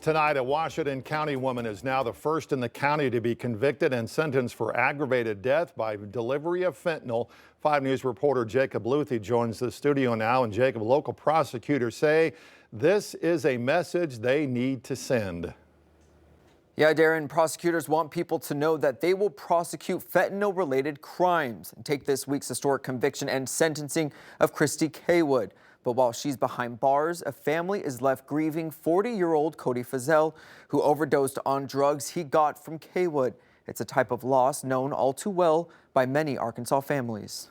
Tonight, a Washington County woman is now the first in the county to be convicted and sentenced for aggravated death by delivery of fentanyl. 5 News reporter Jacob Luthi joins the studio now. And Jacob, local prosecutors say this is a message they need to send. Yeah, Darren, prosecutors want people to know that they will prosecute fentanyl-related crimes and take this week's historic conviction and sentencing of Christy Kaywood. But while she's behind bars, a family is left grieving 40-year-old Cody Fayetteville, who overdosed on drugs he got from Kaywood. It's a type of loss known all too well by many Arkansas families.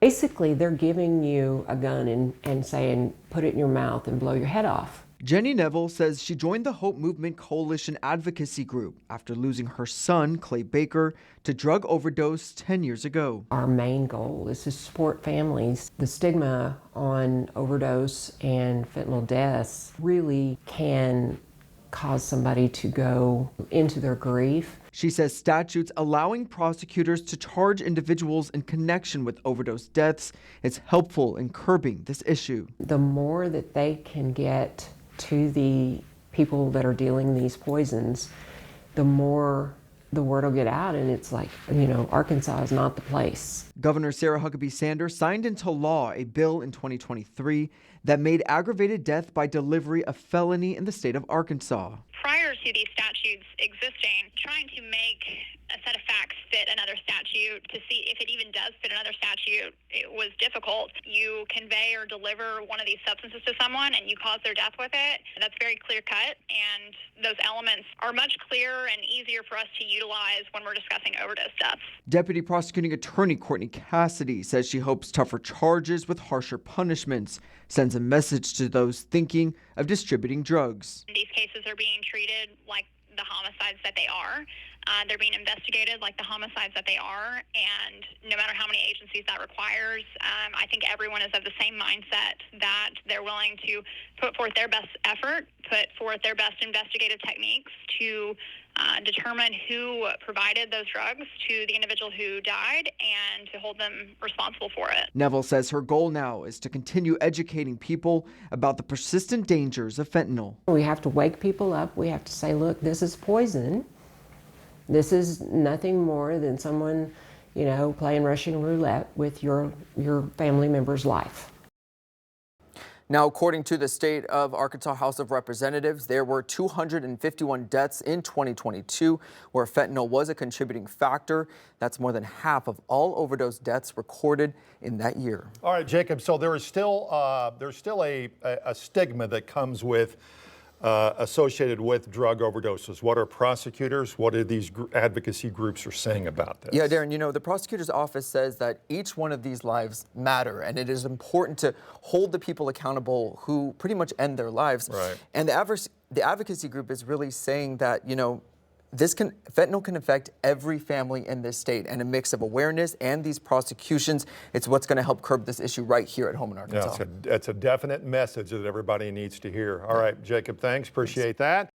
Basically, they're giving you a gun and saying, put it in your mouth and blow your head off. Jenny Neville says she joined the Hope Movement Coalition advocacy group after losing her son, Clay Baker, to drug overdose 10 years ago. Our main goal is to support families. The stigma on overdose and fentanyl deaths really can cause somebody to go into their grief. She says statutes allowing prosecutors to charge individuals in connection with overdose deaths is helpful in curbing this issue. The more that they can get to the people that are dealing these poisons, the more the word will get out, and it's like, you know, Arkansas is not the place. Governor Sarah Huckabee Sanders signed into law a bill in 2023 that made aggravated death by delivery a felony in the state of Arkansas. Prior to these statutes existing, trying to make a set of facts fit another statute to see if it even does fit another statute, it was difficult. You convey or deliver one of these substances to someone and you cause their death with it. That's very clear cut, and those elements are much clearer and easier for us to utilize when we're discussing overdose deaths. Deputy Prosecuting Attorney Courtney Cassidy says she hopes tougher charges with harsher punishments sends a message to those thinking of distributing drugs. These cases are being treated like the homicides that they are. They're being investigated like the homicides that they are, and no matter how many agencies that requires, I think everyone is of the same mindset that they're willing to put forth their best effort, put forth their best investigative techniques to determine who provided those drugs to the individual who died and to hold them responsible for it. Neville says her goal now is to continue educating people about the persistent dangers of fentanyl. We have to wake people up. We have to say, look, this is poison. This is nothing more than someone, you know, playing Russian roulette with your family member's life. Now, according to the state of Arkansas House of Representatives, there were 251 deaths in 2022 where fentanyl was a contributing factor. That's more than half of all overdose deaths recorded in that year. All right, Jacob, so there's still a stigma that comes with associated with drug overdoses. What are prosecutors, what are these advocacy groups are saying about this? Yeah, Darren, you know, the prosecutor's office says that each one of these lives matter, and it is important to hold the people accountable who pretty much end their lives. Right. And the advocacy group is really saying that, you know, fentanyl can affect every family in this state, and a mix of awareness and these prosecutions, it's what's going to help curb this issue right here at home in Arkansas. Yeah, it's a definite message that everybody needs to hear. All right, Jacob, thanks. Appreciate that.